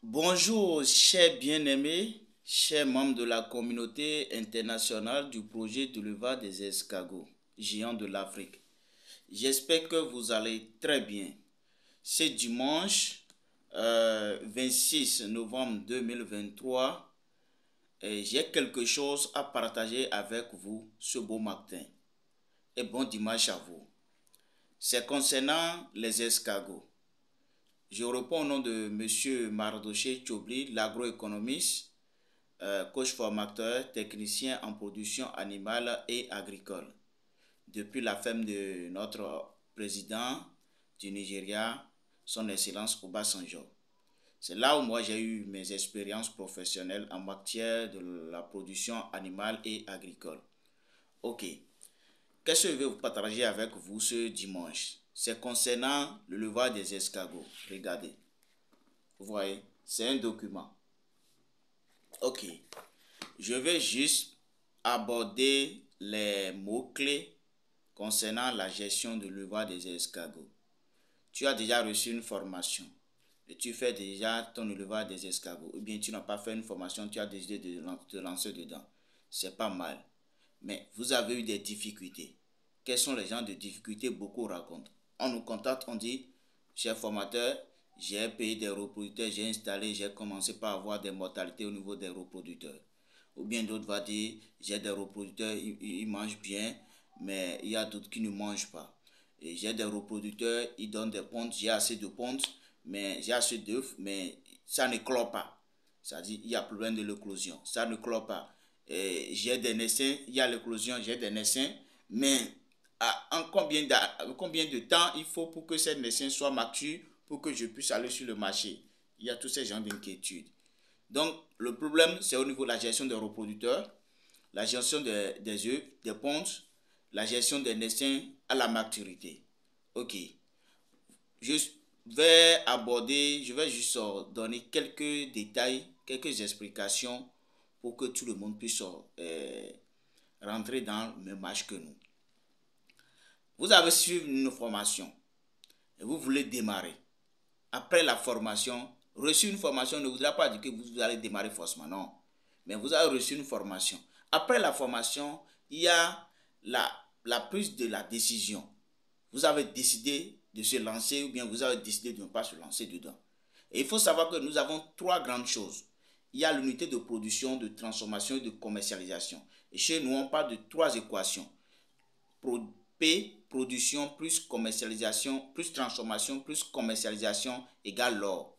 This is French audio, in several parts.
Bonjour, chers bien-aimés, chers membres de la communauté internationale du projet de l'élevage des escargots, géants de l'Afrique. J'espère que vous allez très bien. C'est dimanche 26 novembre 2023 et j'ai quelque chose à partager avec vous ce beau matin. Et bon dimanche à vous. C'est concernant les escargots. Je réponds au nom de M. Mardoché Tchobli, l'agroéconomiste, coach formateur, technicien en production animale et agricole. Depuis la ferme de notre président du Nigeria, son Excellence Obasanjo. C'est là où moi j'ai eu mes expériences professionnelles en matière de la production animale et agricole. Ok. Qu'est-ce que je vais vous partager avec vous ce dimanche? C'est concernant le levage des escargots. Regardez. Vous voyez, c'est un document. Ok. Je vais juste aborder les mots-clés concernant la gestion de l'élevage des escargots. Tu as déjà reçu une formation et tu fais déjà ton élevage des escargots. Ou bien tu n'as pas fait une formation, tu as décidé de te lancer dedans. C'est pas mal. Mais vous avez eu des difficultés. Quels sont les genres de difficultés? Beaucoup racontent. On nous contacte, on dit, cher formateur, j'ai payé des reproducteurs, j'ai installé, j'ai commencé par avoir des mortalités au niveau des reproducteurs. Ou bien d'autres vont dire, j'ai des reproducteurs, ils mangent bien, mais il y a d'autres qui ne mangent pas. Et j'ai des reproducteurs, ils donnent des pontes, j'ai assez de pontes, mais j'ai assez d'œufs, mais ça ne clôt pas. C'est-à-dire, il y a problème de l'éclosion, ça ne clôt pas. J'ai des naissins, il y a l'éclosion, j'ai des naissins, mais en combien de temps il faut pour que ces naissins soient matures pour que je puisse aller sur le marché? Il y a tous ces genres d'inquiétudes. Donc, le problème, c'est au niveau de la gestion des reproducteurs, la gestion des œufs, des pontes, la gestion des naissins à la maturité. Ok. Je vais juste donner quelques détails, quelques explications pour que tout le monde puisse rentrer dans le même match que nous. Vous avez suivi une formation et vous voulez démarrer. Après la formation, reçu une formation ne voudra pas dire que vous allez démarrer forcément, non. Mais vous avez reçu une formation. Après la formation, il y a la prise de la décision. Vous avez décidé de se lancer ou bien vous avez décidé de ne pas se lancer dedans. Et il faut savoir que nous avons trois grandes choses. Il y a l'unité de production, de transformation et de commercialisation. Et chez nous, on parle de trois équations. P, production plus commercialisation, plus transformation, plus commercialisation égale l'or.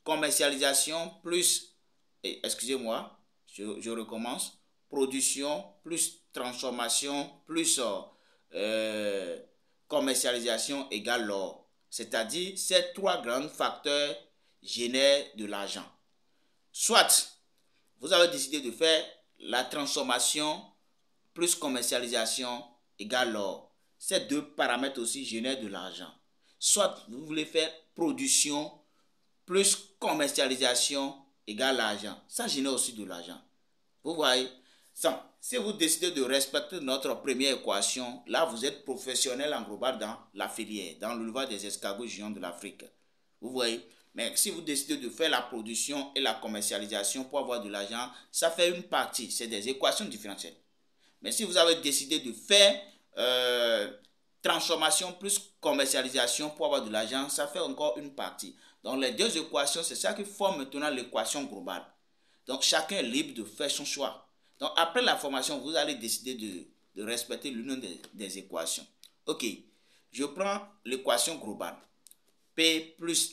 Commercialisation plus, excusez-moi, je recommence. Production plus transformation plus commercialisation égale l'or. C'est-à-dire, ces trois grands facteurs génèrent de l'argent. Soit, vous avez décidé de faire la transformation plus commercialisation égale l'or. Ces deux paramètres aussi génèrent de l'argent. Soit vous voulez faire production plus commercialisation égale l'argent. Ça génère aussi de l'argent. Vous voyez? Si vous décidez de respecter notre première équation, là vous êtes professionnel en global dans la filière, dans l'élevage des escargots géants de l'Afrique. Vous voyez? Mais si vous décidez de faire la production et la commercialisation pour avoir de l'argent, ça fait une partie. C'est des équations différentielles. Mais si vous avez décidé de faire transformation plus commercialisation pour avoir de l'argent, ça fait encore une partie. Donc les deux équations, c'est ça qui forme maintenant l'équation globale. Donc chacun est libre de faire son choix. Donc après la formation, vous allez décider de respecter l'union des équations. Ok, je prends l'équation globale. P plus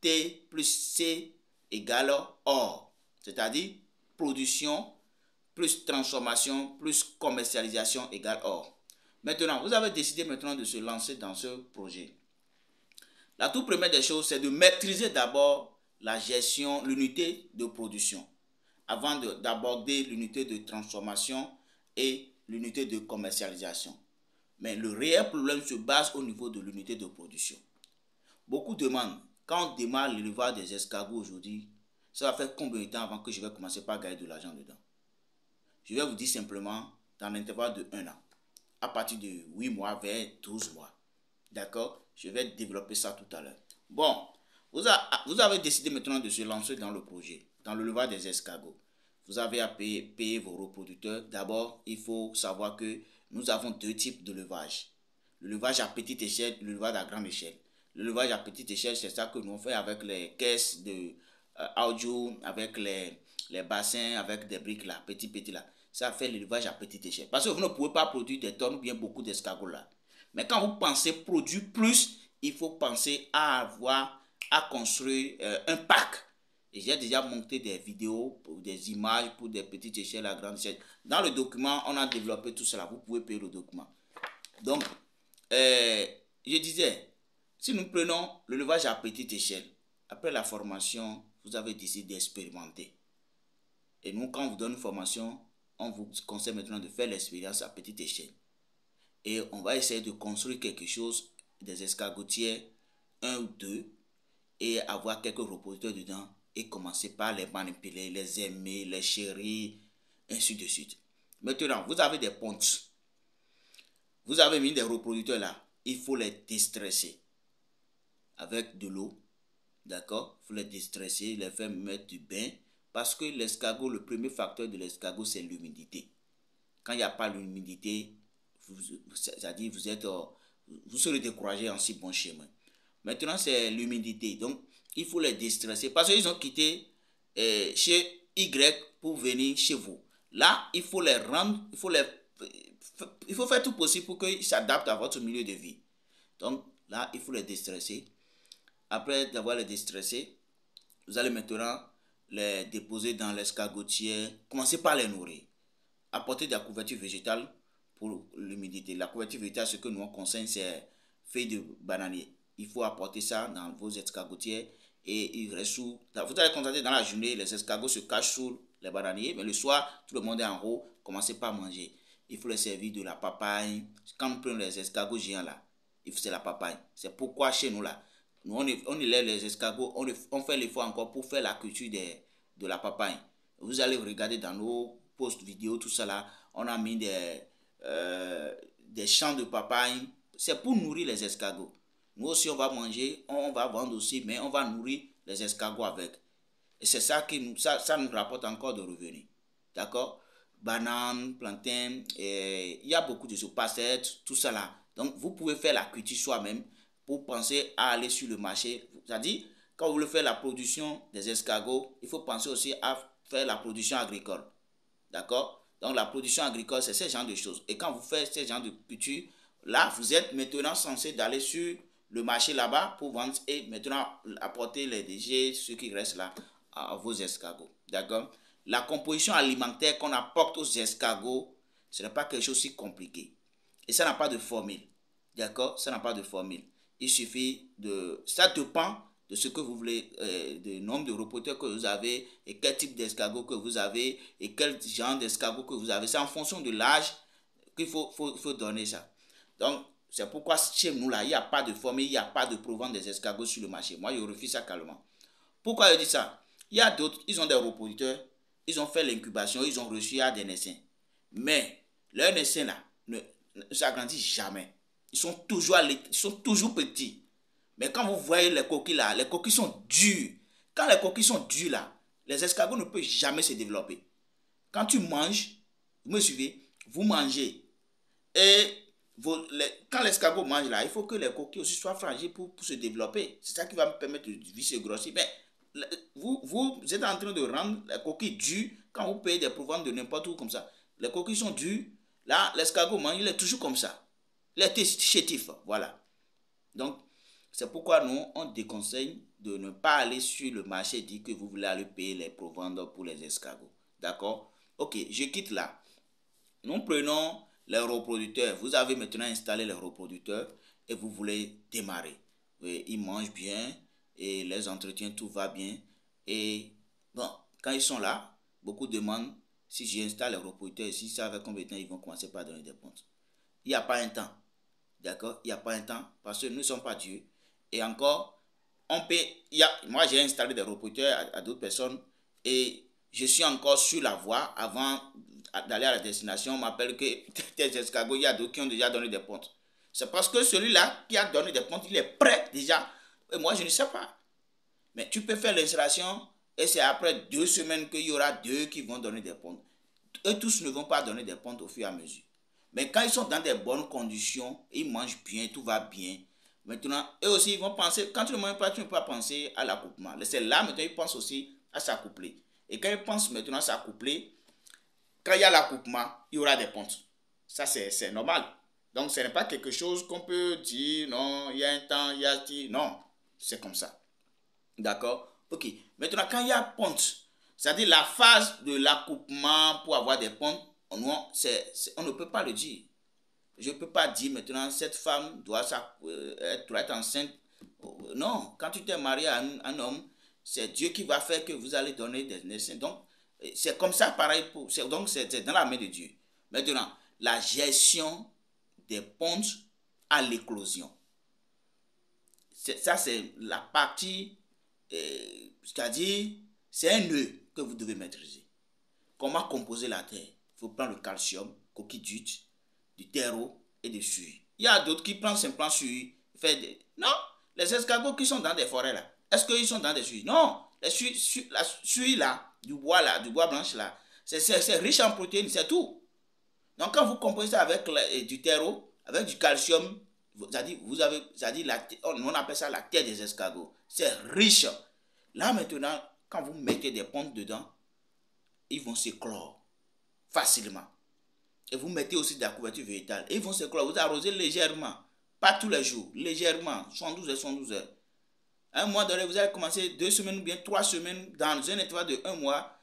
T plus C égale OR. C'est-à-dire production plus transformation, plus commercialisation égale or. Maintenant, vous avez décidé maintenant de se lancer dans ce projet. La toute première des choses, c'est de maîtriser d'abord la gestion, l'unité de production, avant d'aborder l'unité de transformation et l'unité de commercialisation. Mais le réel problème se base au niveau de l'unité de production. Beaucoup demandent, quand on démarre l'élevage des escargots aujourd'hui, ça va faire combien de temps avant que je vais commencer par gagner de l'argent dedans? Je vais vous dire simplement dans l'intervalle de 1 an, à partir de 8 mois vers 12 mois. D'accord? Je vais développer ça tout à l'heure. Bon, vous avez décidé maintenant de se lancer dans le projet, dans le levage des escargots. Vous avez à payer vos reproducteurs. D'abord, il faut savoir que nous avons deux types de levage. Le levage à petite échelle et le levage à grande échelle. Le levage à petite échelle, c'est ça que nous faisons avec les caisses de audio, avec les bassins, avec des briques là, petits là. Ça fait l'élevage à petite échelle. Parce que vous ne pouvez pas produire des tonnes ou bien beaucoup d'escargots là. Mais quand vous pensez produire plus, il faut penser à construire un parc. Et j'ai déjà monté des vidéos, pour des images pour des petites échelles à grande échelle. Dans le document, on a développé tout cela. Vous pouvez payer le document. Donc, je disais, si nous prenons le levage à petite échelle, après la formation, vous avez décidé d'expérimenter. Et nous, quand on vous donne une formation, on vous conseille maintenant de faire l'expérience à petite échelle. Et on va essayer de construire quelque chose, des escargotiers, un ou deux, et avoir quelques repositeurs dedans, et commencer par les manipuler, les aimer, les chérir, ainsi de suite. Maintenant, vous avez des pontes. Vous avez mis des reproducteurs là. Il faut les déstresser avec de l'eau. D'accord? Il faut les déstresser, les faire mettre du bain. Parce que l'escargot, le premier facteur de l'escargot, c'est l'humidité. Quand il n'y a pas l'humidité, c'est-à-dire vous serez découragé en si bon chemin. Maintenant, c'est l'humidité. Donc, il faut les déstresser. Parce qu'ils ont quitté chez Y pour venir chez vous. Là, il faut les rendre, il faut faire tout possible pour qu'ils s'adaptent à votre milieu de vie. Donc, là, il faut les déstresser. Après d'avoir les déstressés, vous allez maintenant les déposer dans l'escargotier. Commencez par les nourrir. Apportez de la couverture végétale pour l'humidité. La couverture végétale, ce que nous on conseille, c'est feuilles de bananier. Il faut apporter ça dans vos escargotiers et il reste sous. Vous allez constater dans la journée, les escargots se cachent sous les bananiers, mais le soir, tout le monde est en haut. Commencez par manger. Il faut les servir de la papaye. Quand nous prenons les escargots géants là, c'est la papaye. C'est pourquoi chez nous là, nous on élève les escargots, on fait l'effort encore pour faire la culture de la papaye. Vous allez regarder dans nos posts vidéo, tout ça là, on a mis des champs de papaye. C'est pour nourrir les escargots. Nous aussi on va manger, on va vendre aussi, mais on va nourrir les escargots avec. Et c'est ça qui ça nous rapporte encore de revenus. D'accord? Bananes, plantains, il y a beaucoup de choses, passettes, tout ça là. Donc vous pouvez faire la culture soi-même pour penser à aller sur le marché. C'est-à-dire, quand vous voulez faire la production des escargots, il faut penser aussi à faire la production agricole. D'accord? Donc la production agricole, c'est ce genre de choses. Et quand vous faites ce genre de culture, là, vous êtes maintenant censé d'aller sur le marché là-bas pour vendre et maintenant apporter les déchets, ce qui reste là, à vos escargots. D'accord? La composition alimentaire qu'on apporte aux escargots, ce n'est pas quelque chose de si compliqué. Et ça n'a pas de formule. D'accord? Ça n'a pas de formule. Il suffit de... Ça dépend de ce que vous voulez, du nombre de reporters que vous avez et quel type d'escargot que vous avez et quel genre d'escargot que vous avez. C'est en fonction de l'âge qu'il faut donner ça. Donc, c'est pourquoi chez nous là, il n'y a pas de formule, il n'y a pas de provence des escargots sur le marché. Moi, je refuse ça calmement. Pourquoi je dis ça? Il y a d'autres, ils ont des reproducteurs, ils ont fait l'incubation, ils ont reçu à des naissins. Mais leurs naissins là ne s'agrandissent jamais. Ils sont toujours petits. Mais quand vous voyez les coquilles là, les coquilles sont dures. Quand les coquilles sont dures là, les escargots ne peuvent jamais se développer. Quand tu manges, vous me suivez, vous mangez. Et quand l'escargot mange là, il faut que les coquilles aussi soient fragiles pour se développer. C'est ça qui va me permettre de se grossir. Mais vous êtes en train de rendre les coquilles dures quand vous payez des proventes de n'importe où comme ça. Les coquilles sont dures. Là, l'escargot mange, il est toujours comme ça. Il est chétif. Voilà. Donc, c'est pourquoi nous, on déconseille de ne pas aller sur le marché et dire que vous voulez aller payer les provendeurs pour les escargots. D'accord? Ok, je quitte là. Nous prenons les reproducteurs. Vous avez maintenant installé les reproducteurs et vous voulez démarrer. Oui, ils mangent bien et les entretiens, tout va bien. Et bon, quand ils sont là, beaucoup demandent si j'installe les reproducteurs ici, ça avec combien de temps ils vont commencer par donner des pontes. Il n'y a pas un temps. D'accord? Il n'y a pas un temps parce que nous ne sommes pas Dieu. Et encore, moi j'ai installé des reproducteurs à d'autres personnes et je suis encore sur la voie avant d'aller à la destination. On m'appelle que tes escargots, il y a d'autres qui ont déjà donné des pontes. C'est parce que celui-là qui a donné des pontes, il est prêt déjà. Et moi je ne sais pas. Mais tu peux faire l'installation et c'est après 2 semaines qu'il y aura 2 qui vont donner des pontes. Eux tous ne vont pas donner des pontes au fur et à mesure. Mais quand ils sont dans des bonnes conditions, ils mangent bien, tout va bien. Maintenant, eux aussi, ils vont penser, quand tu ne manges pas, tu ne peux pas penser à l'accouplement. C'est là, maintenant, ils pensent aussi à s'accoupler. Et quand ils pensent maintenant à s'accoupler, quand il y a l'accouplement, il y aura des pontes. Ça, c'est normal. Donc, ce n'est pas quelque chose qu'on peut dire, non, il y a un temps, il y a... Non, c'est comme ça. D'accord? Ok. Maintenant, quand il y a ponte, c'est-à-dire la phase de l'accouplement pour avoir des pontes, on ne peut pas le dire. Je ne peux pas dire maintenant, cette femme doit être enceinte. Non, quand tu t'es marié à un homme, c'est Dieu qui va faire que vous allez donner des naissances. Donc, c'est comme ça, pareil. Donc, c'est dans la main de Dieu. Maintenant, la gestion des pontes à l'éclosion. Ça, c'est la partie, c'est-à-dire, c'est un nœud que vous devez maîtriser. Comment composer la terre? Il faut prendre le calcium, coquille d'huître, du terreau et du suie. Il y a d'autres qui prennent simplement suie. Non, les escargots qui sont dans des forêts là, est-ce qu'ils sont dans des suies? Non, la suie là, du bois blanche là, c'est riche en protéines, c'est tout. Donc quand vous composez ça avec du terreau, avec du calcium, c'est-à-dire on appelle ça la terre des escargots. C'est riche. Là maintenant, quand vous mettez des pontes dedans, ils vont s'éclore facilement. Et vous mettez aussi de la couverture végétale. Et ils vont s'éclore. Vous arrosez légèrement. Pas tous les jours. Légèrement. 112 heures, 112 heures. À un mois donné, vous allez commencer 2 semaines ou bien 3 semaines dans un intervalle de 1 mois.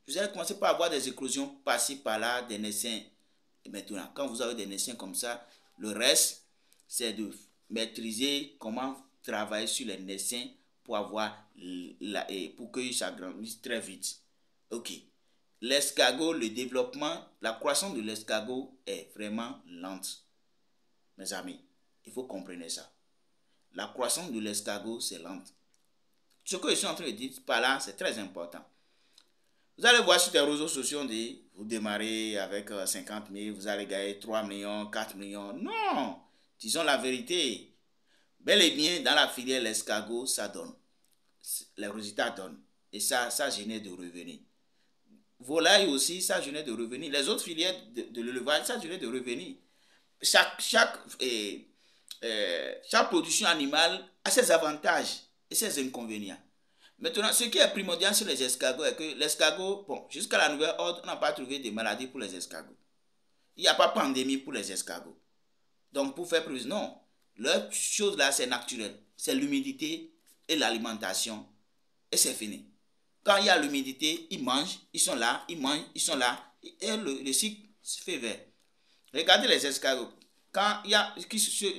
Vous allez commencer par avoir des éclosions par-ci, par-là, des naissains. Et maintenant, quand vous avez des naissains comme ça, le reste, c'est de maîtriser comment travailler sur les naissains pour pour qu'ils s'agrandissent très vite. Ok. L'escargot, le développement, la croissance de l'escargot est vraiment lente. Mes amis, il faut comprendre ça. La croissance de l'escargot, c'est lente. Ce que je suis en train de dire par là, c'est très important. Vous allez voir sur les réseaux sociaux, vous démarrez avec 50 000, vous allez gagner 3 millions, 4 millions. Non, disons la vérité. Bel et bien, dans la filière, l'escargot, ça donne. Les résultats donnent. Et ça génère de revenus. Volaille aussi, ça génère de revenus. Les autres filières de l'élevage, ça génère de revenus. Chaque production animale a ses avantages et ses inconvénients. Maintenant, ce qui est primordial sur les escargots est que l'escargot, bon, jusqu'à la nouvelle ordre, on n'a pas trouvé de maladie pour les escargots. Il n'y a pas de pandémie pour les escargots. Donc, pour faire plus, non. Leur chose là, c'est naturel. C'est l'humidité et l'alimentation. Et c'est fini. Quand il y a l'humidité, ils mangent, ils sont là, ils mangent, ils sont là. Et le cycle se fait vert. Regardez les escargots. Quand il y a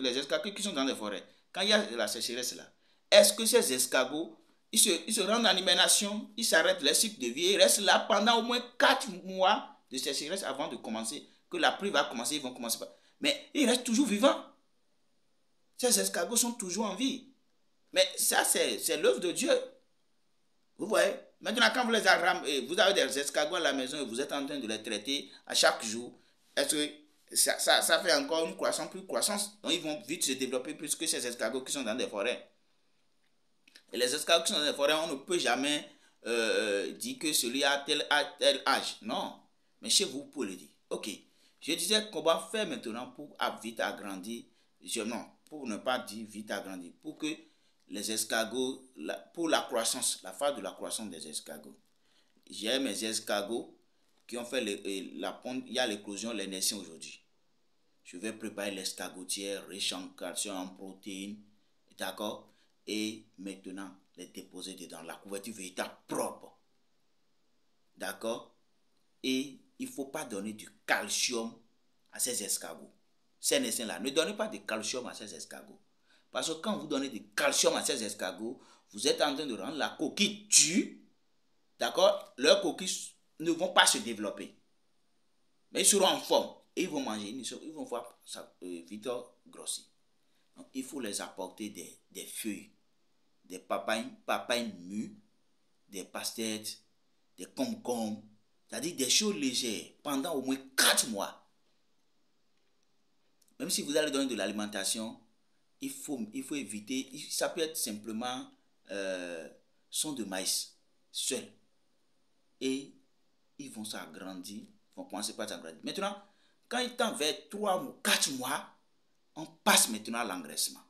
les escargots qui sont dans les forêts, quand il y a la sécheresse là, est-ce que ces escargots, ils se rendent en hibernation, ils s'arrêtent leur cycle de vie, ils restent là pendant au moins 4 mois de sécheresse avant de commencer, que la pluie va commencer, ils vont commencer par... Mais ils restent toujours vivants. Ces escargots sont toujours en vie. Mais ça, c'est l'œuvre de Dieu. Vous voyez? Maintenant, quand vous avez des escargots à la maison et vous êtes en train de les traiter à chaque jour, est-ce que ça fait encore une croissance? Donc, ils vont vite se développer plus que ces escargots qui sont dans des forêts. Et les escargots qui sont dans des forêts, on ne peut jamais dire que celui a tel âge. Non. Mais chez vous, vous pouvez le dire. Ok. Je disais comment faire maintenant pour vite agrandir. Non, pour ne pas dire vite agrandir. Pour que les escargots, pour la croissance, la phase de la croissance des escargots. J'ai mes escargots qui ont fait la ponte, il y a l'éclosion, les naissains aujourd'hui. Je vais préparer l'escargotière riche en calcium, en protéines, d'accord? Et maintenant, les déposer dedans, la couverture végétale propre. D'accord? Et il ne faut pas donner du calcium à ces escargots. Ces naissains-là, ne donnez pas de calcium à ces escargots. Parce que quand vous donnez du calcium à ces escargots, vous êtes en train de rendre la coquille dure. D'accord? Leurs coquilles ne vont pas se développer. Mais ils seront en forme. Et ils vont manger. Ils vont voir ça vite grossir. Donc, il faut les apporter des feuilles, des papayes mûres, des pastèques, des concombres. C'est-à-dire des choses légères pendant au moins 4 mois. Même si vous allez donner de l'alimentation, il faut éviter. Ça peut être simplement sont de maïs, seuls. Et ils vont s'agrandir, vont commencer par s'agrandir. Maintenant, quand ils tendent vers 3 ou 4 mois, on passe maintenant à l'engraissement.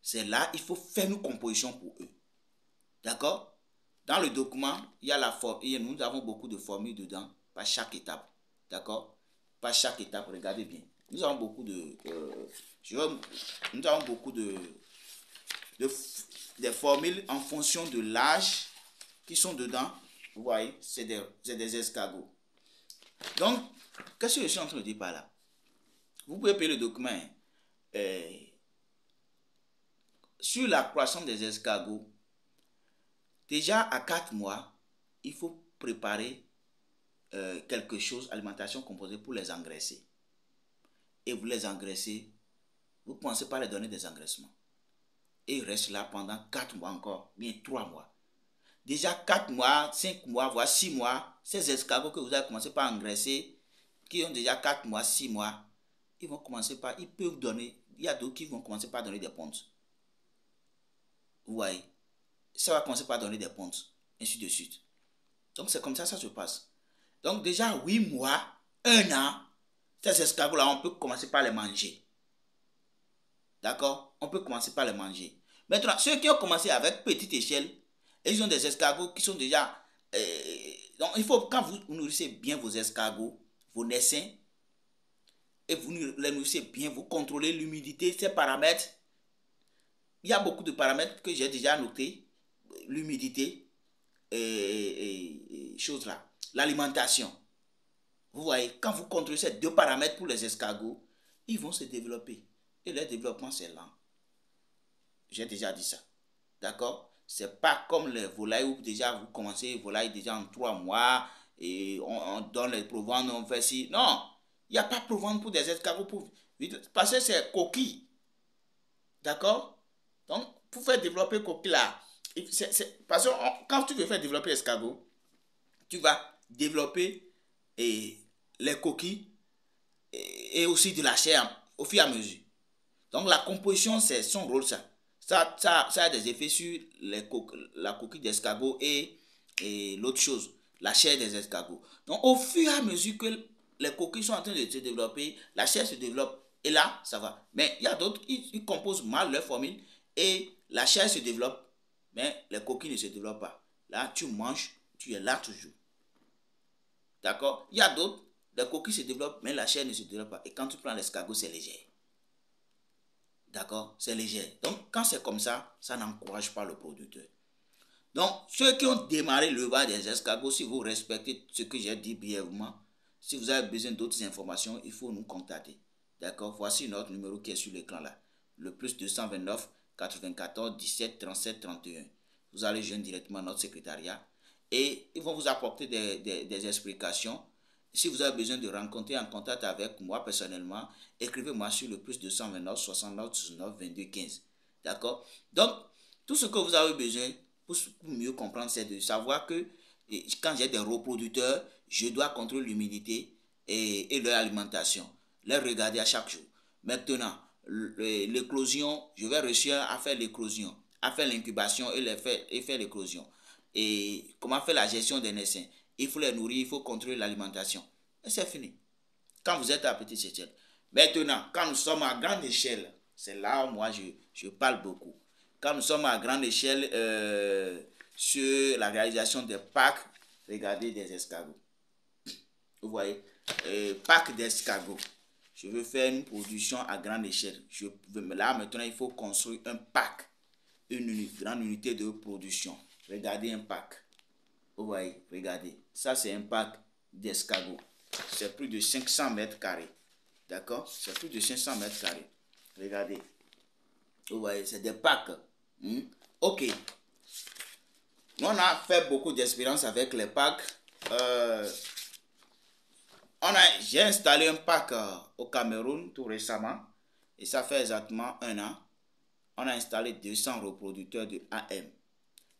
C'est là, il faut faire une composition pour eux. D'accord? Dans le document, il y a la formule, nous avons beaucoup de formules dedans, par chaque étape. D'accord? Par chaque étape, regardez bien. Nous avons beaucoup de... nous avons beaucoup des formules en fonction de l'âge qui sont dedans. Vous voyez, c'est des escargots. Donc, qu'est-ce que je suis en train de dire par là? Vous pouvez payer le document. Sur la croissance des escargots, déjà à 4 mois, il faut préparer quelque chose, alimentation composée pour les engraisser. Et vous les engraissez, vous commencez par les donner des engraissements. Et ils restent là pendant 4 mois encore, bien 3 mois. Déjà 4 mois, 5 mois, voire 6 mois, ces escargots que vous avez commencé par engraisser, qui ont déjà 4 mois, 6 mois, ils vont commencer par, ils peuvent donner, il y a d'autres qui vont commencer par donner des pontes. Vous voyez, ça va commencer par donner des pontes, ainsi de suite. Donc c'est comme ça se passe. Donc déjà 8 mois, 1 an, ces escargots-là, on peut commencer par les manger. D'accord? On peut commencer par les manger. Maintenant, ceux qui ont commencé avec petite échelle, ils ont des escargots qui sont déjà... donc il faut, quand vous nourrissez bien vos escargots, vos naissins, et vous les nourrissez bien, vous contrôlez l'humidité, ces paramètres. Il y a beaucoup de paramètres que j'ai déjà notés. L'humidité, chose là. L'alimentation. Vous voyez, quand vous contrôlez ces 2 paramètres pour les escargots, ils vont se développer. Et leur développement, c'est lent. J'ai déjà dit ça. D'accord? C'est pas comme les volailles où déjà vous commencez les volailles déjà en 3 mois et on donne les proventes, on fait ci. Non, il n'y a pas de provente pour des escargots parce que c'est coquille. D'accord? Donc, pour faire développer coquille là, parce que quand tu veux faire développer escargot, tu vas développer les coquilles et aussi de la chair au fur et à mesure. Donc la composition, c'est son rôle ça. Ça a des effets sur la coquille d'escargot et l'autre chose, la chair des escargots. Donc au fur et à mesure que les coquilles sont en train de se développer, la chair se développe et là, ça va. Mais il y a d'autres, ils composent mal leur formule et la chair se développe, mais les coquilles ne se développent pas. Là, tu manges, tu es là toujours. D'accord? Il y a d'autres, les coquilles se développent, mais la chair ne se développe pas. Et quand tu prends l'escargot, c'est léger. D'accord? C'est léger. Donc, quand c'est comme ça, ça n'encourage pas le producteur. Donc, ceux qui ont démarré l'élevage des escargots, si vous respectez ce que j'ai dit brièvement, si vous avez besoin d'autres informations, il faut nous contacter. D'accord? Voici notre numéro qui est sur l'écran là. Le plus 229 94 17 37 31. Vous allez joindre directement notre secrétariat et ils vont vous apporter des explications. Si vous avez besoin de rencontrer en contact avec moi personnellement, écrivez-moi sur le plus 229 69 19 22 15. D'accord? Donc, tout ce que vous avez besoin pour mieux comprendre, c'est de savoir que quand j'ai des reproducteurs, je dois contrôler l'humidité et leur alimentation. Les regarder à chaque jour. Maintenant, l'éclosion, je vais réussir à faire l'éclosion, à faire l'incubation et faire l'éclosion. Et comment faire la gestion des naissins. Il faut les nourrir, il faut contrôler l'alimentation. Et c'est fini. Quand vous êtes à petite échelle. Maintenant, quand nous sommes à grande échelle, c'est là où moi je parle beaucoup. Quand nous sommes à grande échelle sur la réalisation des packs, regardez des escargots. Vous voyez, pack d'escargots. Je veux faire une production à grande échelle. Là, maintenant, il faut construire un pack, une grande unité de production. Regardez un pack. Vous voyez, regardez. Ça, c'est un pack d'escargots. C'est plus de 500 mètres carrés. D'accord? C'est plus de 500 mètres carrés. Regardez. Vous voyez, c'est des packs. Ok. Nous, on a fait beaucoup d'expérience avec les packs. J'ai installé un pack au Cameroun tout récemment. Et ça fait exactement 1 an. On a installé 200 reproducteurs de AM.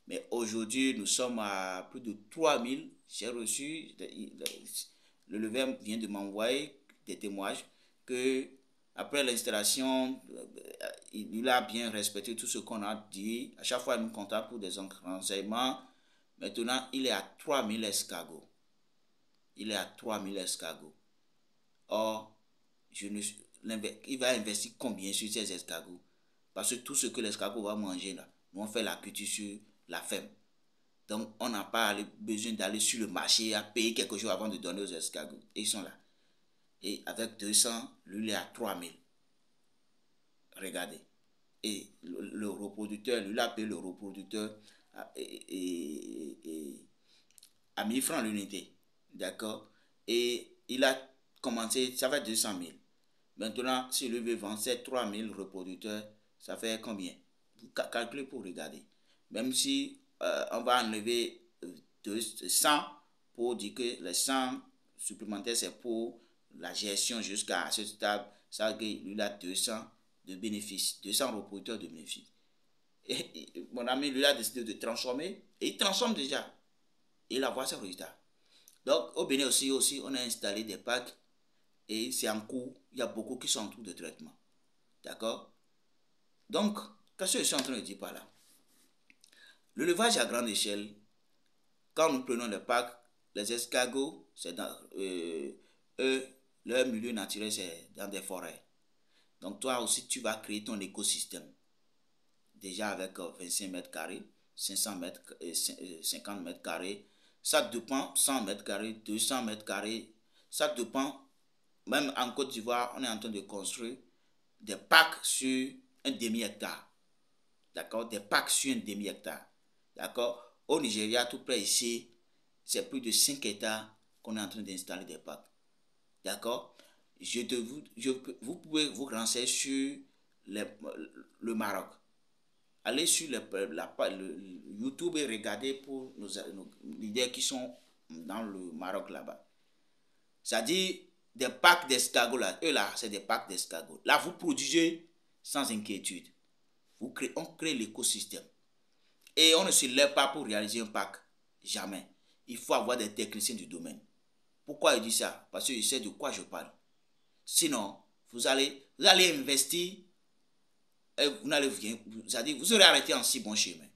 Mais aujourd'hui, nous sommes à plus de 3000. J'ai reçu, le lever vient de m'envoyer des témoignages que Après l'installation, il a bien respecté tout ce qu'on a dit. À chaque fois, il nous contacte pour des renseignements. Maintenant, il est à 3000 escargots. Il est à 3000 escargots. Or, il va investir combien sur ces escargots? Parce que tout ce que l'escargot va manger, là, nous on fait la culture sur la ferme. Donc, on n'a pas besoin d'aller sur le marché à payer quelque chose avant de donner aux escargots. Et ils sont là. Et avec 200, lui, il est à 3000. Regardez. Et le reproducteur, lui, il a payé le reproducteur à 1000 francs l'unité. D'accord? Et il a commencé, ça fait 200 000. Maintenant, si lui veut vendre ces 3000 reproducteurs, ça fait combien? Vous calculez pour regarder. Même si on va enlever 100 pour dire que les 100 supplémentaires, c'est pour la gestion jusqu'à ce stade, ça veut dire qu'il a 200 de bénéfices, 200 reproducteurs de bénéfices. Et mon ami, lui, a décidé de transformer, et il transforme déjà. Et il a voir ses résultats. Donc, au Bénin aussi, on a installé des packs et c'est en cours. Il y a beaucoup qui sont en cours de traitement. D'accord? Donc, qu'est-ce que je suis en train de dire par là? L'élevage à grande échelle, quand nous prenons les packs, les escargots, c'est dans eux, leur milieu naturel, c'est dans des forêts. Donc, toi aussi, tu vas créer ton écosystème. Déjà avec 25 mètres carrés, 500 mètres, 50 mètres carrés. Ça dépend, 100 mètres carrés, 200 mètres carrés. Ça dépend. Même en Côte d'Ivoire, on est en train de construire des parcs sur un demi-hectare. D'accord? Des parcs sur un demi-hectare. D'accord? Au Nigeria, tout près ici, c'est plus de 5 hectares qu'on est en train d'installer des parcs. D'accord? Vous pouvez vous renseigner sur le Maroc. Allez sur le YouTube et regardez pour nos leaders qui sont dans le Maroc là-bas. C'est-à-dire des packs d'escargots là. Eux là, c'est des packs d'escargots. Là, vous produisez sans inquiétude. On crée l'écosystème. Et on ne se lève pas pour réaliser un pack. Jamais. Il faut avoir des techniciens du domaine. Pourquoi il dit ça? Parce qu'il sait de quoi je parle. Sinon, vous allez investir et vous serez arrêté en si bon chemin.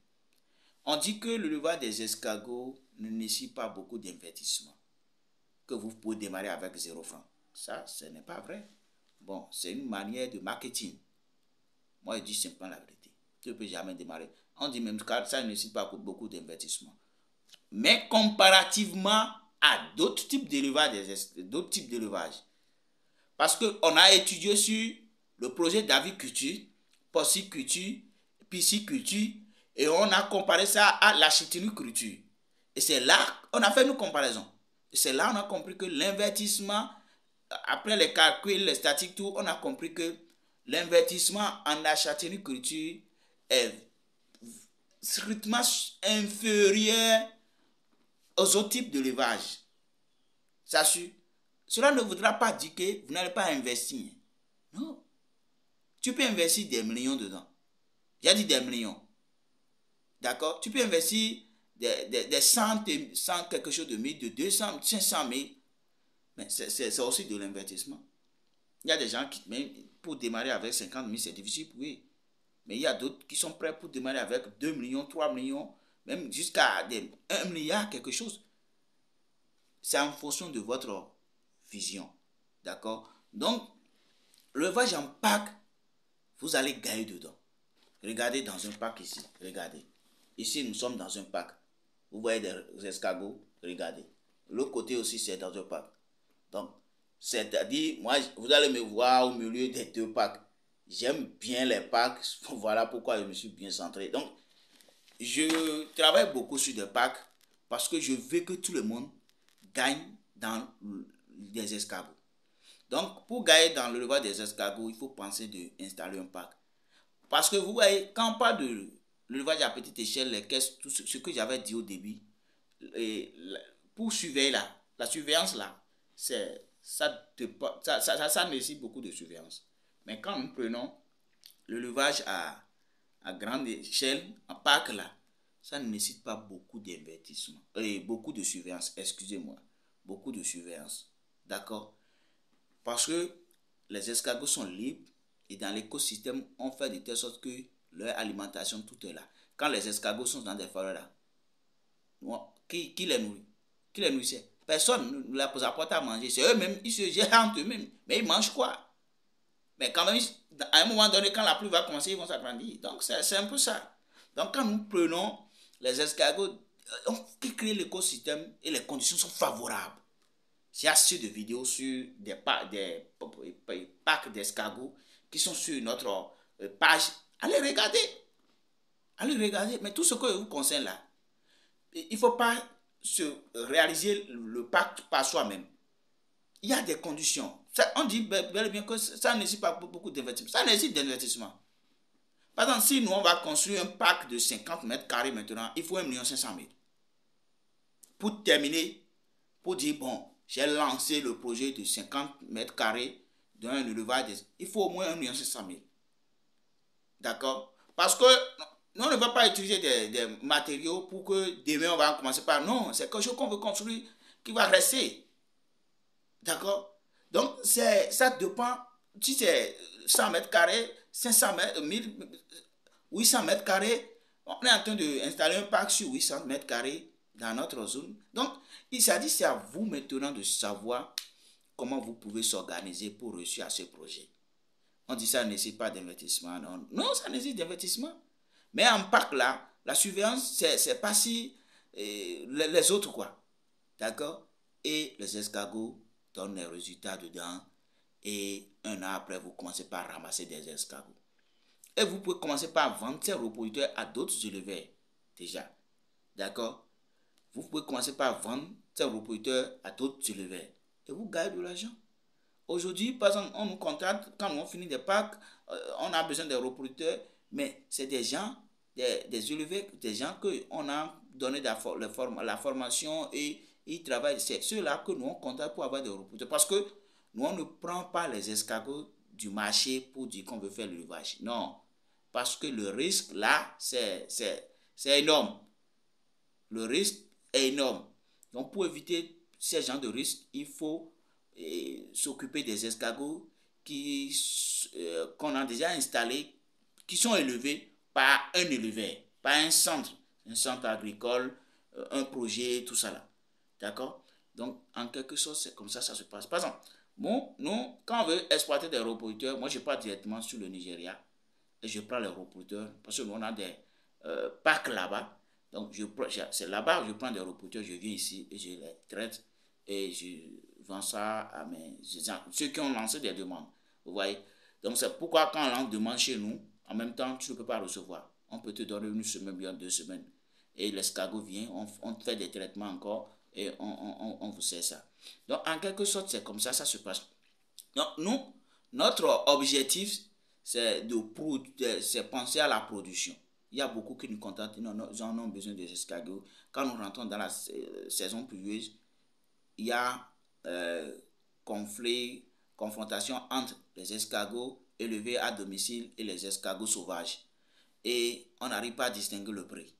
On dit que le levage des escargots ne nécessite pas beaucoup d'investissement. Que vous pouvez démarrer avec 0 francs. Ça, ce n'est pas vrai. Bon, c'est une manière de marketing. Moi, je dis simplement la vérité. Tu ne peux jamais démarrer. On dit même que ça ne nécessite pas beaucoup d'investissement. Mais comparativement à d'autres types d'élevage, parce qu'on a étudié sur le projet d'aviculture, porciculture, pisciculture, et on a comparé ça à la chitiniculture. Et c'est là qu'on a fait une comparaison. Et c'est là qu'on a compris que l'investissement, après les calculs, les statistiques, tout, on a compris que l'investissement en la chitiniculture est strictement inférieur aux autres types d'élevage. Cela ne voudra pas dire que vous n'allez pas investir. Non. Tu peux investir des millions dedans. J'ai dit des millions. D'accord? Tu peux investir des cent quelque chose de mille, de 200, 500 000. Mais c'est aussi de l'investissement. Il y a des gens qui, même pour démarrer avec 50 000, c'est difficile pour eux. Mais il y a d'autres qui sont prêts pour démarrer avec 2 millions, 3 millions, même jusqu'à 1 milliard, quelque chose. C'est en fonction de votre vision. D'accord? Donc, l'élevage en pack, vous allez gagner dedans. Regardez dans un pack ici. Regardez. Ici, nous sommes dans un pack. Vous voyez des escargots. Regardez. L'autre côté aussi, c'est dans un pack. Donc, c'est-à-dire, moi, vous allez me voir au milieu des deux packs. J'aime bien les packs. Voilà pourquoi je me suis bien centré. Donc, je travaille beaucoup sur des packs parce que je veux que tout le monde gagne dans des escargots. Donc, pour gagner dans le l'élevage des escargots, il faut penser d'installer un pack. Parce que vous voyez, quand on parle de l'élevage à petite échelle, tout ce que j'avais dit au début, pour surveiller la surveillance là, ça nécessite beaucoup de surveillance. Mais quand nous prenons l'élevage à grande échelle, en pack là, ça ne nécessite pas beaucoup d'investissement. Beaucoup de surveillance, excusez-moi. Beaucoup de surveillance. D'accord? Parce que les escargots sont libres et dans l'écosystème, on fait de telle sorte que leur alimentation, tout est là. Quand les escargots sont dans des forêts là, qui les nourrit? Qui les nourrissait? Personne ne leur apporte à manger. C'est eux-mêmes, ils se gèrent entre eux-mêmes. Mais ils mangent quoi? Mais quand même, à un moment donné, quand la pluie va commencer, ils vont s'agrandir. Donc, c'est un peu ça. Donc, quand nous prenons les escargots, qui créent l'écosystème et les conditions sont favorables. J'ai assez de vidéos sur des parcs d'escargots qui sont sur notre page. Allez regarder. Allez regarder. Mais tout ce que je vous conseille là, il ne faut pas se réaliser le parc par soi-même. Il y a des conditions. Ça, on dit bel et bien que ça ne nécessite pas beaucoup d'investissement. Ça nécessite d'investissement. Par exemple, si nous on va construire un parc de 50 mètres carrés maintenant, il faut 1,5 million. Pour terminer, pour dire, bon, j'ai lancé le projet de 50 mètres carrés d'un élevage, il faut au moins 1,5 million. D'accord? Parce que nous, on ne va pas utiliser des matériaux pour que demain on va commencer par. Non, c'est quelque chose qu'on veut construire qui va rester. D'accord? Donc, ça dépend. Si c'est 100 mètres carrés, 500 mètres, 1000, 800 mètres carrés, on est en train d'installer un parc sur 800 mètres carrés dans notre zone. Donc, il s'agit, c'est à vous maintenant de savoir comment vous pouvez s'organiser pour réussir à ce projet. On dit ça ne nécessite pas d'investissement. Non, non, ça nécessite d'investissement. Mais en parc là, la surveillance, c'est pas si les autres quoi. D'accord? Et les escargots donnent les résultats dedans. Et un an après, vous commencez par ramasser des escargots. Et vous pouvez commencer par vendre ces reproducteurs à d'autres éleveurs. Déjà. D'accord? Vous pouvez commencer par vendre ces reproducteurs à d'autres éleveurs. Et vous gagnez de l'argent. Aujourd'hui, par exemple, on nous contrate, quand on finit des parcs, on a besoin des reproducteurs, mais c'est des gens, des éleveurs, des gens qu'on a donné la formation et ils travaillent. C'est ceux-là que nous on contrate pour avoir des reproducteurs. Parce que nous, on ne prend pas les escargots du marché pour dire qu'on veut faire l'élevage. Non. Parce que le risque, là, c'est énorme. Le risque est énorme. Donc, pour éviter ces genres de risques, il faut s'occuper des escargots qu'on a déjà installés, qui sont élevés par un éleveur, pas un centre agricole, un projet, tout ça là. D'accord? Donc, en quelque sorte, c'est comme ça ça se passe. Par exemple, bon, nous, quand on veut exploiter des reproducteurs, moi, je pars directement sur le Nigeria et je prends les reproducteurs parce que nous, on a des parcs là-bas. Donc, c'est là-bas que je prends des reproducteurs, je viens ici et je les traite et je vends ça à ceux qui ont lancé des demandes. Vous voyez? Donc, c'est pourquoi quand on lance des demandes chez nous, en même temps, tu ne peux pas recevoir. On peut te donner une semaine, bien 2 semaines. Et l'escargot vient, on fait des traitements encore et on vous sert ça. Donc, en quelque sorte, c'est comme ça, ça se passe. Donc, nous, notre objectif, c'est penser à la production. Il y a beaucoup qui nous contactent, ils en ont besoin des escargots. Quand nous rentrons dans la saison pluvieuse, il y a confrontation entre les escargots élevés à domicile et les escargots sauvages. Et on n'arrive pas à distinguer le prix.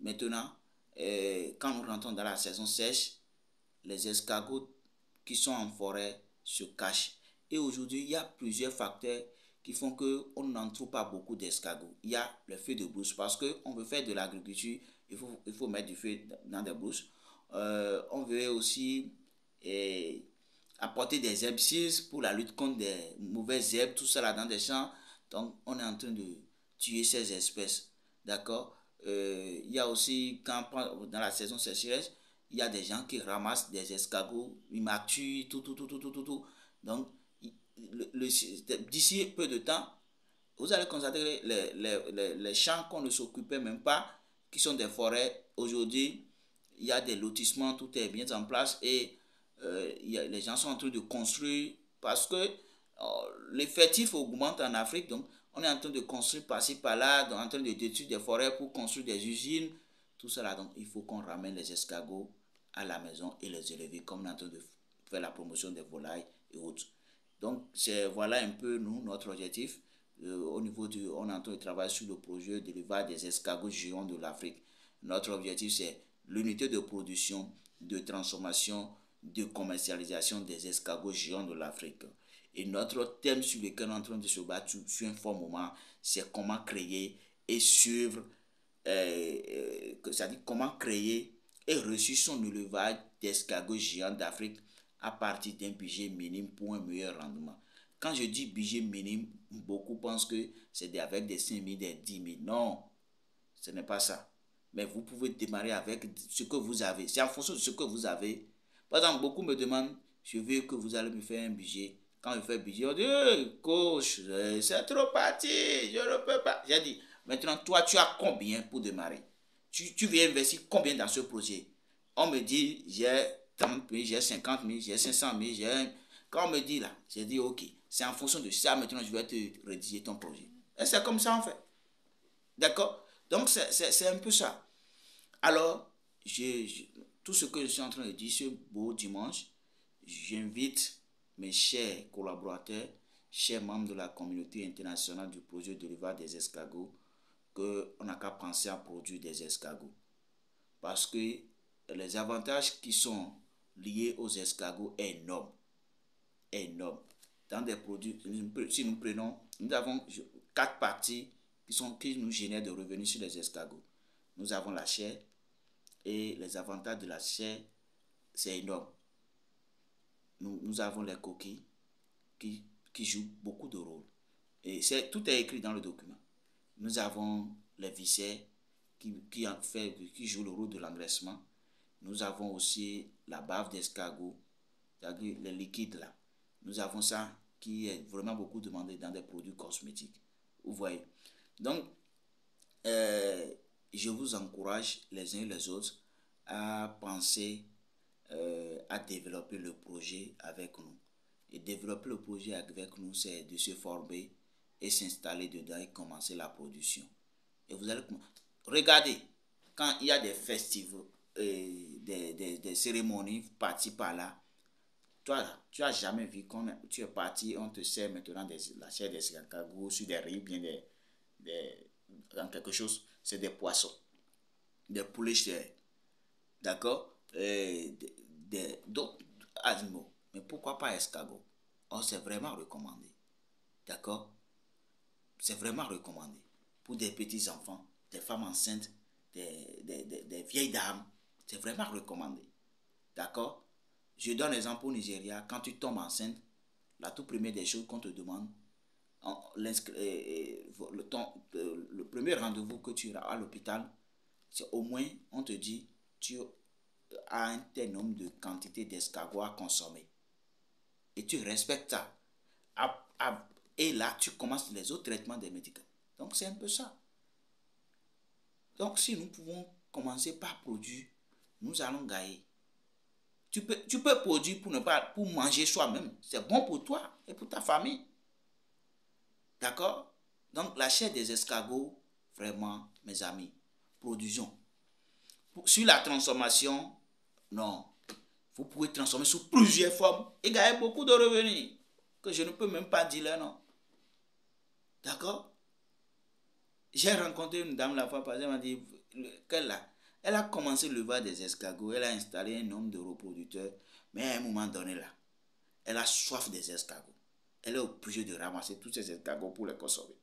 Maintenant, quand nous rentrons dans la saison sèche, les escargots qui sont en forêt se cachent. Et aujourd'hui, il y a plusieurs facteurs qui font qu'on n'en trouve pas beaucoup d'escargots. Il y a le feu de brousse parce qu'on veut faire de l'agriculture, il faut mettre du feu dans des brousses. On veut aussi apporter des herbicides pour la lutte contre des mauvaises herbes, tout ça là dans des champs. Donc, on est en train de tuer ces espèces. D'accord? Il y a aussi, dans la saison sécheresse, il y a des gens qui ramassent des escargots, ils m'actuent, tout. Donc, d'ici peu de temps, vous allez constater les champs qu'on ne s'occupait même pas, qui sont des forêts. Aujourd'hui, il y a des lotissements, tout est bien en place et les gens sont en train de construire parce que l'effectif augmente en Afrique. Donc, on est en train de construire par-ci, par-là, en train de détruire des forêts pour construire des usines, tout cela. Donc, il faut qu'on ramène les escargots à la maison et les élever comme on est en train de faire la promotion des volailles et autres. Donc, voilà un peu nous, notre objectif. Au niveau on est en train de travailler sur le projet d'élevage des escargots géants de l'Afrique. Notre objectif, c'est l'unité de production, de transformation, de commercialisation des escargots géants de l'Afrique. Et notre thème sur lequel on est en train de se battre sur un fort moment, c'est comment créer et suivre, c'est-à-dire comment créer et réussir son élevage d'escargots géants d'Afrique à partir d'un budget minime pour un meilleur rendement. Quand je dis budget minime, beaucoup pensent que c'est avec des 5 000, des 10 000. Non, ce n'est pas ça. Mais vous pouvez démarrer avec ce que vous avez. C'est en fonction de ce que vous avez. Par exemple, beaucoup me demandent, je veux que vous allez me faire un budget. Quand je fais un budget, on dit, coach, c'est trop parti, je ne peux pas. J'ai dit, maintenant, toi, tu as combien pour démarrer? Tu veux investir combien dans ce projet? On me dit, j'ai 30 000, j'ai 50 000, j'ai 500 000, j'ai... Quand on me dit là, j'ai dit, ok, c'est en fonction de ça, maintenant, je vais te rédiger ton projet. Et c'est comme ça, en fait. D'accord? Donc, c'est un peu ça. Alors, tout ce que je suis en train de dire ce beau dimanche, j'invite mes chers collaborateurs, chers membres de la communauté internationale du projet de l'élevage des escargots, qu'on n'a qu'à penser à produire des escargots. Parce que les avantages qui sont liés aux escargots sont énormes. Énormes. Dans des produits, si nous prenons, nous avons 4 parties qui nous génèrent des revenus sur les escargots. Nous avons la chair, et les avantages de la chair, c'est énorme. Nous avons les coquilles qui jouent beaucoup de rôles. Et tout est écrit dans le document. Nous avons les viscères qui jouent le rôle de l'engraissement. Nous avons aussi la bave d'escargot, c'est-à-dire les liquides là. Nous avons ça qui est vraiment beaucoup demandé dans des produits cosmétiques. Vous voyez. Donc, je vous encourage les uns et les autres à penser à développer le projet avec nous. Et développer le projet avec nous, c'est de se former et s'installer dedans et commencer la production. Et vous allez regardez, quand il y a des festivals, des cérémonies par-ci par-là, toi, tu n'as jamais vu quand tu es parti, on te sert maintenant la chair des escargots sur des riz, bien dans quelque chose, c'est des poissons, des poulets chers, d'accord, d'autres animaux. Mais pourquoi pas escargot? Oh, c'est vraiment recommandé, d'accord, c'est vraiment recommandé pour des petits enfants, des femmes enceintes, des vieilles dames, c'est vraiment recommandé, d'accord. Je donne l'exemple au Nigeria, quand tu tombes enceinte, la toute première des choses qu'on te demande, le premier rendez-vous que tu as à l'hôpital, c'est au moins, on te dit, tu as un tel nombre de quantités d'escargots à consommer. Et tu respectes ça. Et là, tu commences les autres traitements des médicaments. Donc, c'est un peu ça. Donc, si nous pouvons commencer par produire, nous allons gagner. Tu peux produire pour manger soi-même. C'est bon pour toi et pour ta famille. D'accord? Donc, la chair des escargots, vraiment, mes amis, produisons. Sur la transformation, non. Vous pouvez transformer sous plusieurs formes et gagner beaucoup de revenus que je ne peux même pas dire là, non. D'accord? J'ai rencontré une dame la fois passée, elle m'a dit elle a commencé le l'élevage des escargots, elle a installé un nombre de reproducteurs, mais à un moment donné là, elle a soif des escargots. Elle est obligée de ramasser tous ces escargots pour les consommer.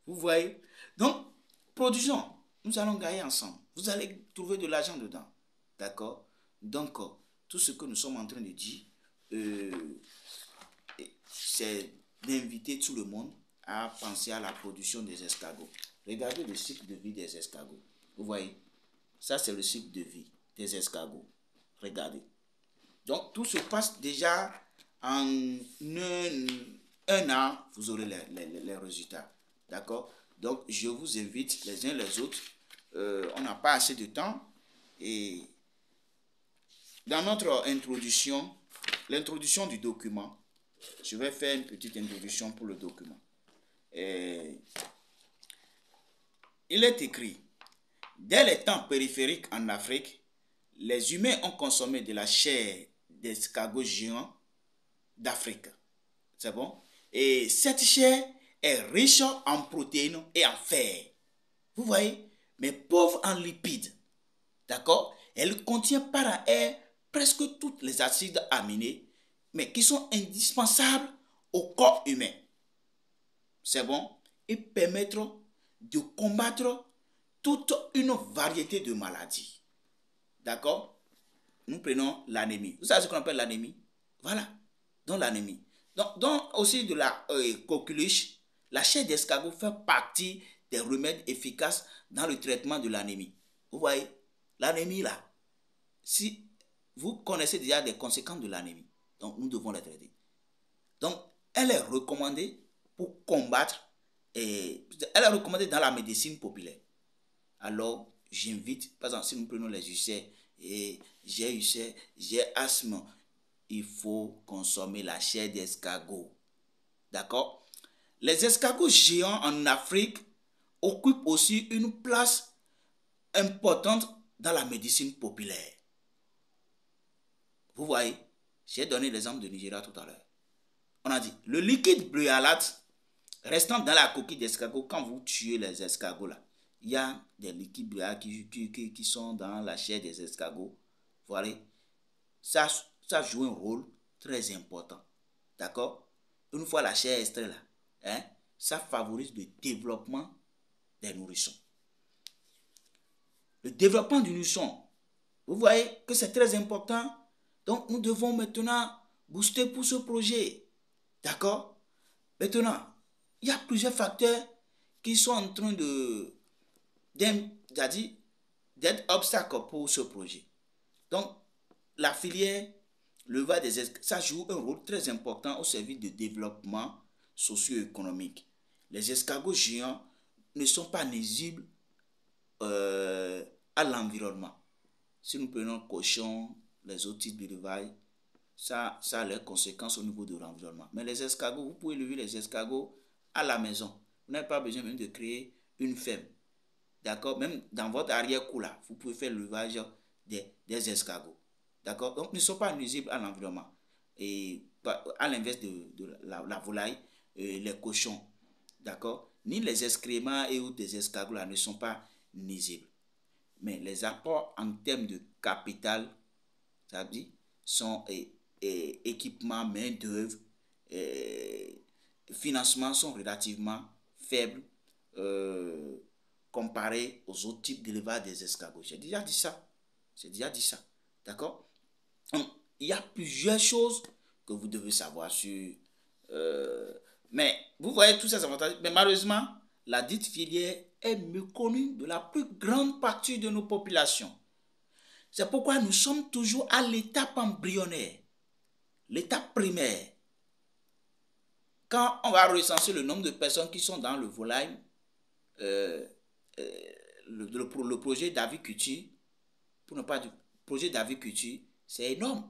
Vous voyez? Donc, produisons. Nous allons gagner ensemble. Vous allez trouver de l'argent dedans. D'accord? Donc, tout ce que nous sommes en train de dire, c'est d'inviter tout le monde à penser à la production des escargots. Regardez le cycle de vie des escargots. Vous voyez? Ça, c'est le cycle de vie des escargots. Regardez. Donc, tout se passe déjà en un an, vous aurez les résultats. D'accord? Donc, je vous invite les uns les autres. On n'a pas assez de temps. Et dans notre introduction, l'introduction du document, je vais faire une petite introduction pour le document. Il est écrit, dès les temps périphériques en Afrique, les humains ont consommé de la chair d'escargots géants d'Afrique. C'est bon? Et cette chair est riche en protéines et en fer. Vous voyez? Mais pauvre en lipides. D'accord? Elle contient par ailleurs presque tous les acides aminés, mais qui sont indispensables au corps humain. C'est bon? Et permettre de combattre toute une variété de maladies. D'accord? Nous prenons l'anémie. Vous savez ce qu'on appelle l'anémie? Voilà. Donc l'anémie. Donc aussi de la coqueluche, la chair d'escargot fait partie des remèdes efficaces dans le traitement de l'anémie. Vous voyez, l'anémie là, si vous connaissez déjà des conséquences de l'anémie, donc nous devons la traiter. Donc, elle est recommandée pour combattre, elle est recommandée dans la médecine populaire. Alors, j'invite, par exemple, si nous prenons les ulcères, et j'ai ulcère, j'ai asthme, il faut consommer la chair d'escargot. D'accord? Les escargots géants en Afrique occupent aussi une place importante dans la médecine populaire. Vous voyez, j'ai donné l'exemple de Nigeria tout à l'heure. On a dit, le liquide brûlate restant dans la coquille d'escargot, quand vous tuez les escargots là, il y a des liquides brûlats qui sont dans la chair des escargots. Voilà, ça joue un rôle très important. D'accord? Une fois la chair extraite là, hein, ça favorise le développement des nourrissons. Le développement du nourrisson, vous voyez que c'est très important. Donc, nous devons maintenant booster pour ce projet. D'accord? Maintenant, il y a plusieurs facteurs qui sont en train d'être obstacles pour ce projet. Donc, la filière, l'élevage des escargots, ça joue un rôle très important au service du développement socio-économique. Les escargots géants ne sont pas nuisibles à l'environnement. Si nous prenons le cochon, les autres types d'élevage, ça a les conséquences au niveau de l'environnement. Mais les escargots, vous pouvez élever les escargots à la maison. Vous n'avez pas besoin même de créer une ferme. D'accord? Même dans votre arrière-cour là, vous pouvez faire l'élevage des escargots. D'accord? Donc, ils ne sont pas nuisibles à l'environnement. Et à l'inverse de la volaille, les cochons. D'accord? Ni les excréments et autres des escargots là ne sont pas nuisibles. Mais les apports en termes de capital, ça veut dire, sont équipements, main-d'œuvre, financements sont relativement faibles comparés aux autres types d'élevage des escargots. J'ai déjà dit ça. D'accord? Il y a plusieurs choses que vous devez savoir sur. Mais vous voyez tous ces avantages. Mais malheureusement, la dite filière est méconnue de la plus grande partie de nos populations. C'est pourquoi nous sommes toujours à l'étape embryonnaire, l'étape primaire. Quand on va recenser le nombre de personnes qui sont dans le volaille, le projet d'aviculture, pour ne pas dire projet d'aviculture, c'est énorme.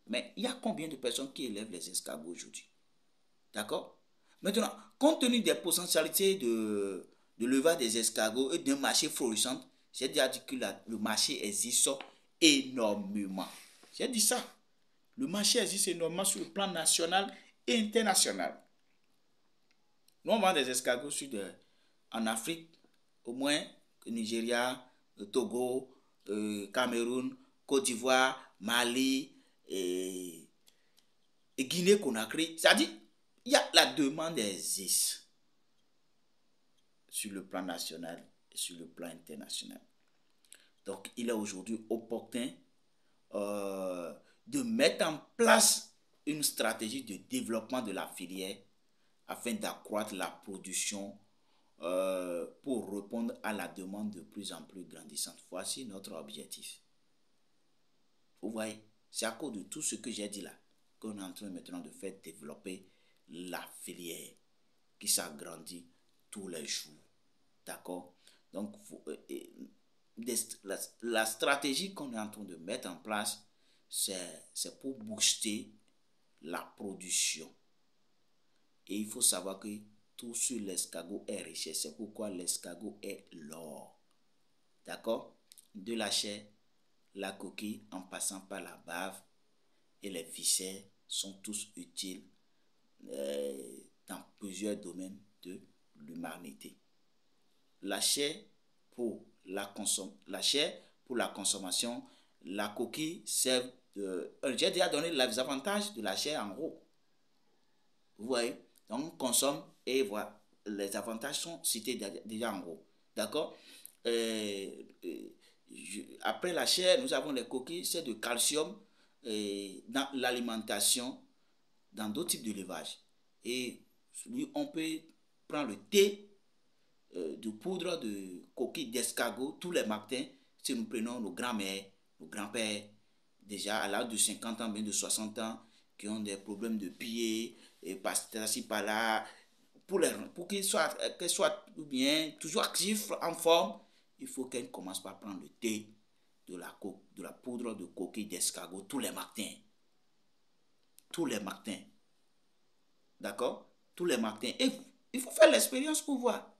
Mais il y a combien de personnes qui élèvent les escargots aujourd'hui? D'accord? Maintenant, compte tenu des potentialités de l'élevage des escargots et d'un marché florissant, j'ai déjà dit que le marché existe énormément. J'ai dit ça. Le marché existe énormément sur le plan national et international. Nous, on vend des escargots en Afrique, au moins Nigeria, Togo, Cameroun, Côte d'Ivoire, Mali et Guinée-Conakry. C'est-à-dire, la demande existe sur le plan national et sur le plan international. Donc, il est aujourd'hui opportun de mettre en place une stratégie de développement de la filière afin d'accroître la production pour répondre à la demande de plus en plus grandissante. Voici notre objectif. Vous voyez, c'est à cause de tout ce que j'ai dit là qu'on est en train maintenant de faire développer la filière qui s'agrandit tous les jours. D'accord? Donc, la stratégie qu'on est en train de mettre en place, c'est pour booster la production. Et il faut savoir que tout sur l'escargot est richesse. C'est pourquoi l'escargot est l'or. D'accord? De la chair, la coquille, en passant par la bave et les viscères sont tous utiles dans plusieurs domaines de l'humanité. La chair pour la consommation, la coquille sert de... J'ai déjà donné les avantages de la chair en gros. Vous voyez? Donc, on consomme et voilà. Les avantages sont cités déjà en gros. D'accord? Après la chair, nous avons les coquilles, c'est de calcium dans l'alimentation, dans d'autres types d'élevage. Et on peut prendre le thé de poudre de coquilles d'escargot tous les matins si nous prenons nos grands-mères, nos grands-pères, déjà à l'âge de 50 ans, bien de 60 ans, qui ont des problèmes de pieds, et par-ci par-là, pour qu'ils soient bien, toujours actifs, en forme, il faut qu'elles commencent par prendre le thé de la poudre de coquille d'escargot tous les matins. Tous les matins. D'accord? Tous les matins. Et il faut faire l'expérience pour voir.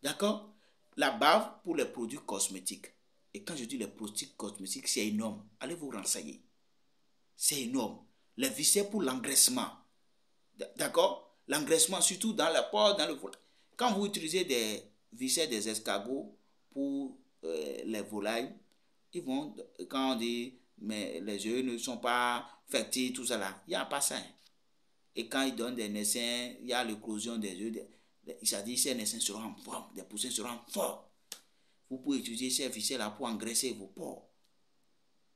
D'accord? La bave pour les produits cosmétiques. Et quand je dis les produits cosmétiques, c'est énorme. Allez vous renseigner. C'est énorme. Les viscères pour l'engraissement. D'accord? L'engraissement, surtout dans la peau, dans le volaille. Quand vous utilisez des viscères des escargots pour les volailles, ils vont, quand on dit, mais les œufs ne sont pas fertiles, tout ça là, il n'y a pas ça. Et quand ils donnent des naissins, il y a l'éclosion des œufs. Ça dit que ces naissins seront en forme, des poussins seront forts. Vous pouvez utiliser ces viscères là pour engraisser vos peaux.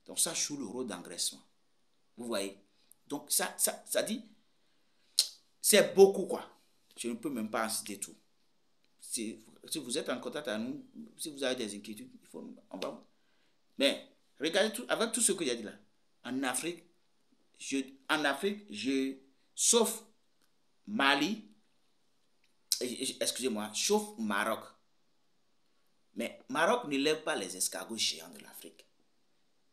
Donc ça joue le rôle d'engraissement. Vous voyez? Donc ça dit, c'est beaucoup quoi. Je ne peux même pas en citer tout. Si vous êtes en contact avec nous, si vous avez des inquiétudes, on va. Mais regardez tout, avec tout ce que j'ai dit là. En Afrique, sauf Mali, excusez-moi, sauf Maroc. Mais Maroc ne lève pas les escargots géants de l'Afrique.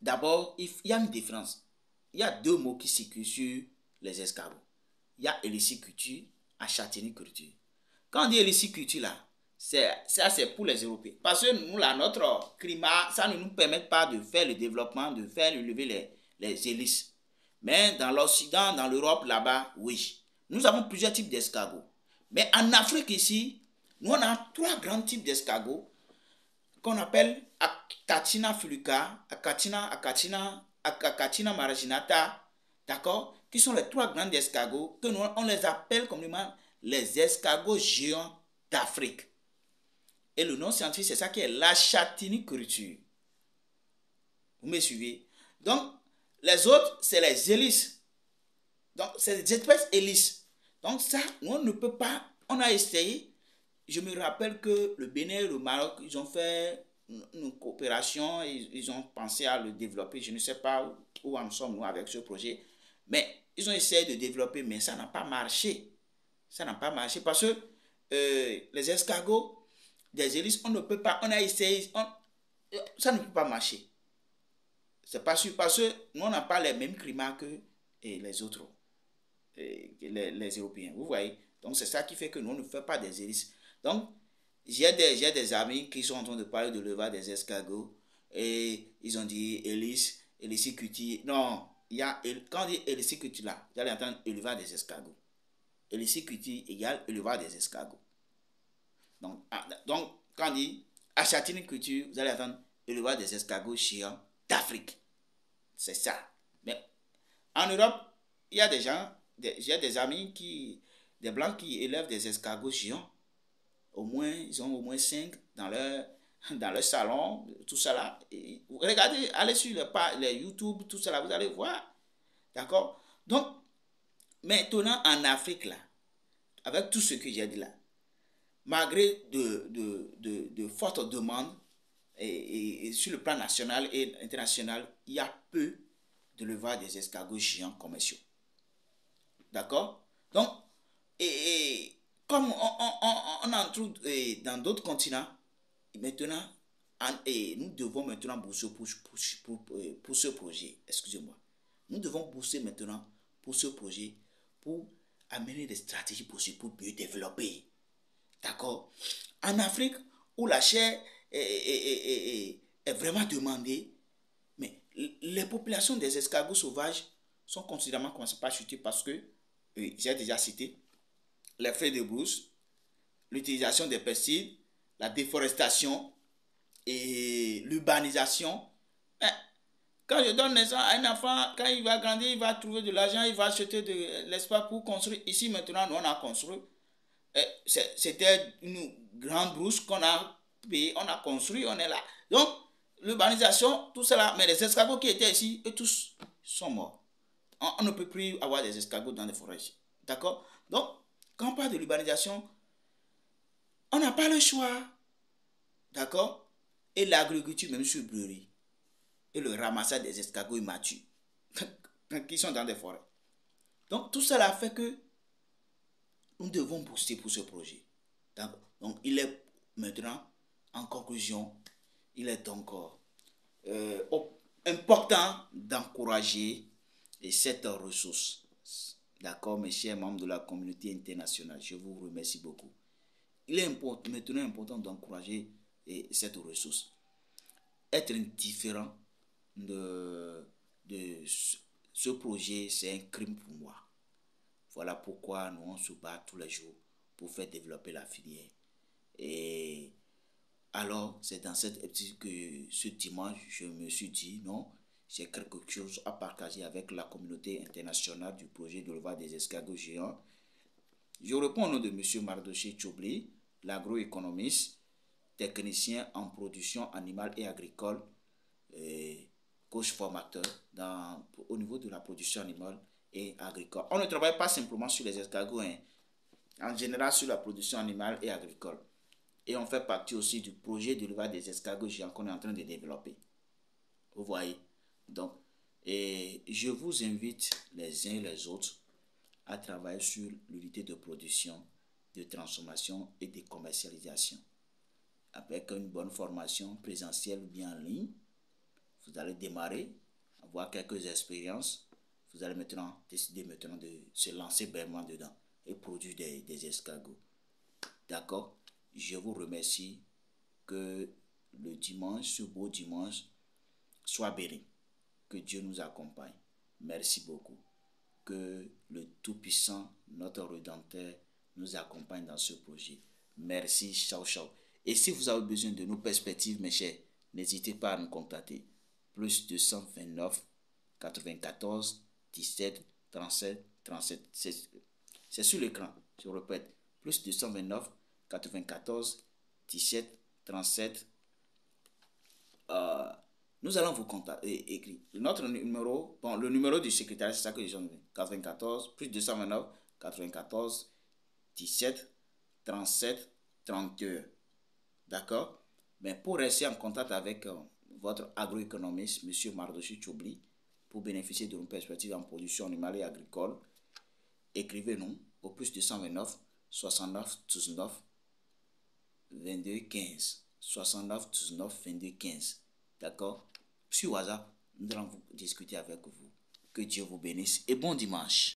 D'abord, il y a une différence. Il y a deux mots qui circulent sur les escargots. Il y a héliciculture et châtaigniculture. Quand on dit héliciculture là, ça c'est pour les Européens. Parce que nous, là, notre climat, ça ne nous permet pas de faire le développement, de faire lever les hélices. Mais dans l'Occident, dans l'Europe, là-bas, oui. Nous avons plusieurs types d'escargots. Mais en Afrique ici, nous on a trois grands types d'escargots qu'on appelle Acatina fuluca, Acatina marginata, d'accord, qui sont les trois grands escargots que nous on les appelle communément les escargots géants d'Afrique. Et le nom scientifique, c'est ça qui est la châtaigniculture. Vous me suivez? Donc, les autres, c'est les hélices. Donc, c'est des espèces hélices. Donc, ça, on ne peut pas, on a essayé. Je me rappelle que le Bénin et le Maroc, ils ont fait une coopération, ils ont pensé à le développer. Je ne sais pas où en sommes nous avec ce projet. Mais ils ont essayé de développer, mais ça n'a pas marché. Ça n'a pas marché parce que les escargots, des hélices, on ne peut pas, on a essayé, ça ne peut pas marcher. C'est pas sûr parce que nous, on n'a pas les mêmes climats que les autres, les Européens. Vous voyez? Donc, c'est ça qui fait que nous, on ne fait pas des hélices. Donc, j'ai des amis qui sont en train de parler de l'élevage des escargots et ils ont dit hélice, héliciculture. Non, quand on dit héliciculture là, vous allez entendre élevage des escargots. Héliciculture égale élevage des escargots. Donc, quand on dit châtaigniculture, vous allez entendre élevage des escargots géants d'Afrique. C'est ça. Mais en Europe, il y a des gens, j'ai des amis des blancs qui élèvent des escargots géants. Ils ont au moins 5 dans leur salon, tout ça là. Et regardez, allez sur les YouTube, tout ça là, vous allez voir. D'accord? Donc, maintenant en Afrique là, avec tout ce que j'ai dit là, malgré de fortes demandes et sur le plan national et international, il y a peu d'élevage des escargots géants commerciaux. D'accord? Donc, comme on en trouve dans d'autres continents, maintenant, nous devons maintenant booster pour ce projet. Excusez-moi. Nous devons booster maintenant pour ce projet pour amener des stratégies possibles pour mieux développer. D'accord? En Afrique, où la chair est vraiment demandée, mais les populations des escargots sauvages sont considérablement commencées par chuter parce que, j'ai déjà cité, les feux de brousse, l'utilisation des pesticides, la déforestation et l'urbanisation. Quand je donne naissance à un enfant, quand il va grandir, il va trouver de l'argent, il va acheter de l'espace pour construire. Ici, maintenant, nous, on a construit. C'était une grande brousse qu'on a payée, on a construit, on est là. Donc, l'urbanisation, tout cela, mais les escargots qui étaient ici, eux tous sont morts. On ne peut plus avoir des escargots dans les forêts ici. D'accord? Donc, quand on parle de l'urbanisation, on n'a pas le choix. D'accord? Et l'agriculture, même sur brûlerie. Et le ramassage des escargots immatures qui sont dans des forêts. Donc, tout cela fait que nous devons booster pour ce projet. Donc, il est maintenant, en conclusion, il est donc important d'encourager cette ressource. D'accord, mes chers membres de la communauté internationale, je vous remercie beaucoup. Il est maintenant important d'encourager cette ressource. Être indifférent de ce projet, c'est un crime pour moi. Voilà pourquoi nous on se bat tous les jours pour faire développer la filière. Et alors, c'est dans cette optique que ce dimanche, je me suis dit, non, j'ai quelque chose à partager avec la communauté internationale du projet de l'élevage des escargots géants. Je réponds au nom de M. Mardoché Tchobli, l'agroéconomiste, technicien en production animale et agricole, et coach formateur au niveau de la production animale et agricole. On ne travaille pas simplement sur les escargots, hein, en général sur la production animale et agricole. Et on fait partie aussi du projet de l'élevage des escargots géants qu'on est en train de développer. Vous voyez? Donc, et je vous invite les uns et les autres à travailler sur l'unité de production, de transformation et de commercialisation. Avec une bonne formation présentielle ou bien en ligne, vous allez démarrer, avoir quelques expériences. Vous allez maintenant décider maintenant de se lancer vraiment dedans et produire des escargots. D'accord? Je vous remercie. Que le dimanche, ce beau dimanche, soit béni. Que Dieu nous accompagne. Merci beaucoup. Que le Tout-Puissant, notre Rédempteur, nous accompagne dans ce projet. Merci, ciao, ciao. Et si vous avez besoin de nos perspectives, mes chers, n'hésitez pas à nous contacter. Plus 229 94 17 37 37. C'est sur l'écran, je répète. Plus 229 94 17 37. Nous allons vous contacter, écrire. Notre numéro, bon, le numéro du secrétaire, c'est ça que j'ai donné. 94, plus 229 94 17 37 32. D'accord? Mais pour rester en contact avec votre agroéconomiste, M. Mardoché Tchobli, pour bénéficier de nos perspectives en production animale et agricole, écrivez-nous au plus 229 69 19 22 15. 69 19 22 15. D'accord? Sur WhatsApp, nous allons discuter avec vous. Que Dieu vous bénisse et bon dimanche.